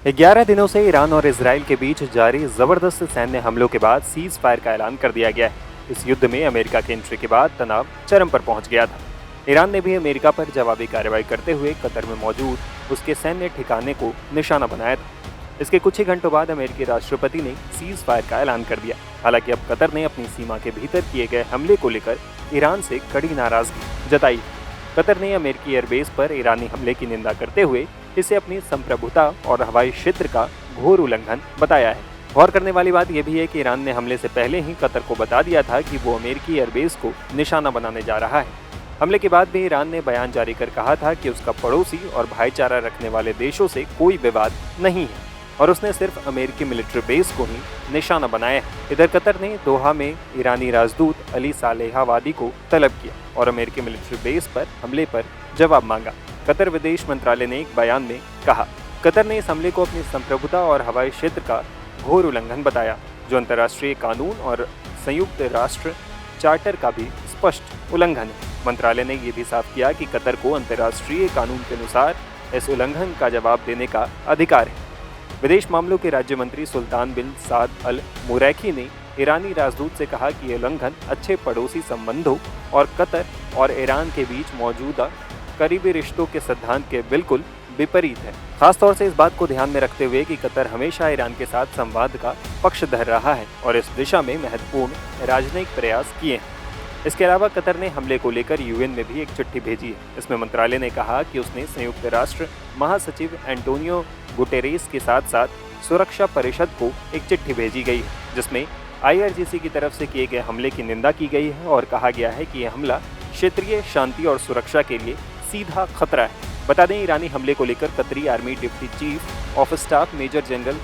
11 दिनों से ईरान और इजराइल के बीच जारी जबरदस्त सैन्य हमलों के बाद सीज फायर का ऐलान कर दिया गया है। इस युद्ध में अमेरिका की एंट्री के बाद तनाव चरम पर पहुंच गया था। ईरान ने भी अमेरिका पर जवाबी कार्रवाई करते हुए कतर में मौजूद उसके सैन्य ठिकाने को निशाना बनाया था। इसके कुछ ही घंटों बाद अमेरिकी राष्ट्रपति ने सीज फायर का ऐलान कर दिया। हालांकि अब कतर ने अपनी सीमा के भीतर किए गए हमले को लेकर ईरान से कड़ी नाराजगी जताई। कतर ने अमेरिकी एयरबेस पर ईरानी हमले की निंदा करते हुए इसे अपनी संप्रभुता और हवाई क्षेत्र का घोर उल्लंघन बताया है। गौर करने वाली बात यह भी है कि ईरान ने हमले से पहले ही कतर को बता दिया था कि वो अमेरिकी एयरबेस को निशाना बनाने जा रहा है। हमले के बाद भी ईरान ने बयान जारी कर कहा था कि उसका पड़ोसी और भाईचारा रखने वाले देशों से कोई विवाद नहीं है और उसने सिर्फ अमेरिकी मिलिट्री बेस को ही निशाना बनाया है। इधर कतर ने दोहा में ईरानी राजदूत अली सालेहावादी को तलब किया और अमेरिकी मिलिट्री बेस पर हमले पर जवाब मांगा। कतर विदेश मंत्रालय ने एक बयान में कहा, कतर ने इस हमले को अपनी संप्रभुता और हवाई क्षेत्र का घोर उल्लंघन बताया, जो अंतर्राष्ट्रीय कानून और संयुक्त राष्ट्र चार्टर का भी स्पष्ट उल्लंघन है। मंत्रालय ने यह भी साफ किया कि कतर को अंतर्राष्ट्रीय कानून के अनुसार इस उल्लंघन का जवाब देने का अधिकार है। विदेश मामलों के राज्य मंत्री सुल्तान बिन साद अल मुरैखी ने ईरानी राजदूत से कहा कि यह उल्लंघन अच्छे पड़ोसी संबंधों और कतर और ईरान के बीच मौजूदा करीबी रिश्तों के सिद्धांत के बिल्कुल विपरीत है। खासतौर से इस बात को ध्यान में रखते हुए कि कतर हमेशा ईरान के साथ संवाद का पक्ष धर रहा है और इस दिशा में महत्वपूर्ण राजनयिक प्रयास किए हैं। इसके अलावा कतर ने हमले को लेकर यूएन में भी एक चिट्ठी भेजी है। इसमें मंत्रालय ने कहा कि उसने संयुक्त राष्ट्र महासचिव एंटोनियो गुटेरेस के साथ साथ सुरक्षा परिषद को एक चिट्ठी भेजी गई है, जिसमें आईआरजीसी की तरफ से किए गए हमले की निंदा की गई है और कहा गया है कि यह हमला क्षेत्रीय शांति और सुरक्षा के लिए सीधा खतरा है। बता दें, ईरानी हमले को लेकर Qatari army deputy chief of staff major general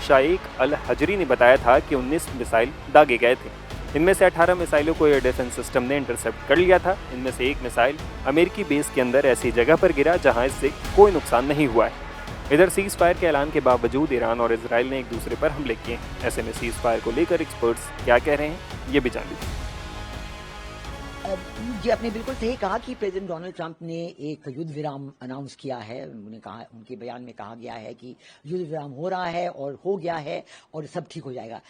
Shayeq Al Hajri ने बताया था कि 19 मिसाइल दागे गए थे। इनमें से 18 मिसाइलों को एयर डिफेंस सिस्टम ने इंटरसेप्ट कर लिया था। इनमें से एक मिसाइल अमेरिकी बेस के अंदर ऐसी जगह पर गिरा जहां इससे कोई नुकसान नहीं हुआ है। इधर सीज फायर के ऐलान के बावजूद ईरान और इजराइल ने एक दूसरे पर हमले किए। ऐसे में सीज फायर को लेकर एक्सपर्ट्स क्या कह रहे हैं, ये भी जान लीजिए। जी, आपने बिल्कुल सही कहा कि प्रेसिडेंट डोनाल्ड ट्रंप ने एक युद्ध विराम अनाउंस किया है। उनके बयान में कहा गया है कि युद्ध विराम हो रहा है और हो गया है और सब ठीक हो जाएगा।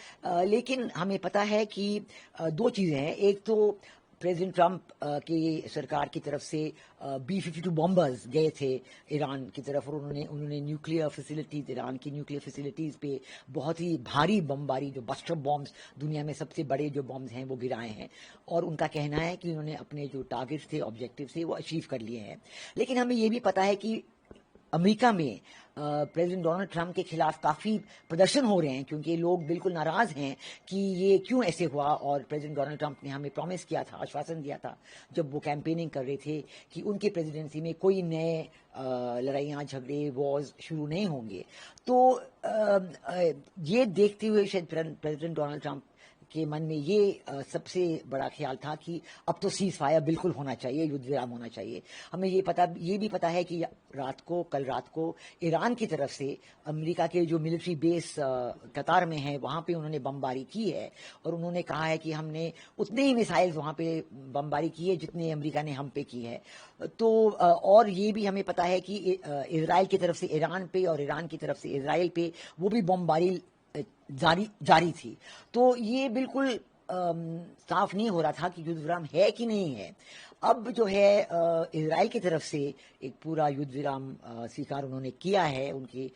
लेकिन हमें पता है कि दो चीज़ें हैं। एक तो प्रेसिडेंट ट्रंप की सरकार की तरफ से B-52 बॉम्बर्स गए थे ईरान की तरफ और उन्होंने न्यूक्लियर फैसिलिटीज़, ईरान की न्यूक्लियर फैसिलिटीज़ पे बहुत ही भारी बमबारी, जो बस्टर बॉम्ब्स, दुनिया में सबसे बड़े जो बॉम्ब्स हैं वो गिराए हैं। और उनका कहना है कि उन्होंने अपने जो टारगेट्स थे, ऑब्जेक्टिव थे, वो अचीव कर लिए हैं। लेकिन हमें ये भी पता है कि अमेरिका में प्रेसिडेंट डोनाल्ड ट्रंप के खिलाफ काफ़ी प्रदर्शन हो रहे हैं, क्योंकि लोग बिल्कुल नाराज़ हैं कि ये क्यों ऐसे हुआ। और प्रेसिडेंट डोनाल्ड ट्रंप ने हमें प्रॉमिस किया था, आश्वासन दिया था जब वो कैंपेनिंग कर रहे थे कि उनके प्रेसिडेंसी में कोई नए लड़ाइयाँ, झगड़े, वॉर्स शुरू नहीं होंगे। तो ये देखते हुए शायद प्रेसिडेंट डोनाल्ड ट्रंप के मन में ये सबसे बड़ा ख्याल था कि अब तो सीज फायर बिल्कुल होना चाहिए, युद्ध विराम होना चाहिए। हमें ये भी पता है कि कल रात को ईरान की तरफ से अमेरिका के जो मिलिट्री बेस कतार में है, वहाँ पे उन्होंने बमबारी की है और उन्होंने कहा है कि हमने उतने ही मिसाइल्स वहाँ पे बमबारी की है जितने अमेरिका ने हम पे की है। तो और ये भी हमें पता है कि इजराइल की तरफ से ईरान पे और ईरान की तरफ से इजराइल पे वो भी बमबारी जारी थी। तो ये बिल्कुल साफ नहीं हो रहा था कि युद्ध विराम है कि नहीं है। अब जो है इजराइल की तरफ से एक पूरा युद्ध विराम स्वीकार उन्होंने किया है। उनकी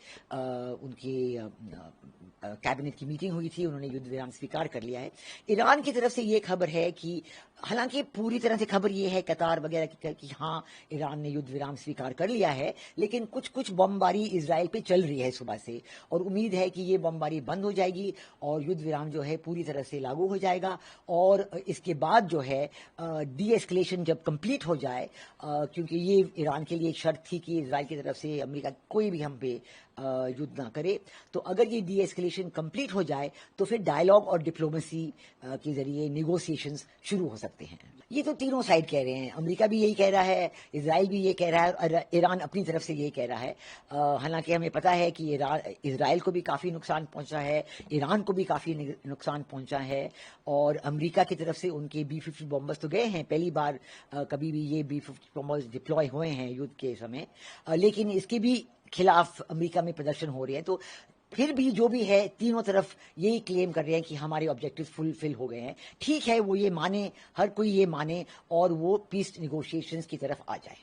कैबिनेट की मीटिंग हुई थी, उन्होंने युद्ध विराम स्वीकार कर लिया है। ईरान की तरफ से ये खबर है कि हालांकि पूरी तरह से खबर ये है कतार वगैरह की कि हाँ, ईरान ने युद्ध विराम स्वीकार कर लिया है, लेकिन कुछ बमबारी इजराइल पे चल रही है सुबह से और उम्मीद है कि ये बमबारी बंद हो जाएगी और युद्ध विराम जो है पूरी तरह से लागू हो जाएगा। और इसके बाद जो है डी एस्केलेशन जब कंप्लीट हो जाए, क्योंकि ये ईरान के लिए एक शर्त थी कि इजराइल की तरफ से अमेरिका कोई भी हम पे युद्ध ना करे, तो अगर ये डी एस्केलेशन कंप्लीट हो जाए तो फिर डायलॉग और डिप्लोमेसी के जरिए नेगोशिएशंस शुरू हो सकते हैं। ये तो तीनों साइड कह रहे हैं। अमेरिका भी यही कह रहा है, इजराइल भी ये कह रहा है और ईरान अपनी तरफ से ये कह रहा है। हालांकि हमें पता है कि इजराइल को भी काफ़ी नुकसान पहुंचा है, ईरान को भी काफ़ी नुकसान पहुंचा है और अमेरिका की तरफ से उनके B-50 बॉम्बर्स तो गए हैं। पहली बार कभी भी ये B-50 बॉम्बर्स डिप्लॉय हुए हैं युद्ध के समय, लेकिन इसके भी खिलाफ अमेरिका में प्रदर्शन हो रहे हैं। तो फिर भी जो भी है, तीनों तरफ यही क्लेम कर रहे हैं कि हमारे ऑब्जेक्टिव फुलफिल हो गए हैं। ठीक है, वो ये माने, हर कोई ये माने और वो पीस निगोशिएशंस की तरफ आ जाए।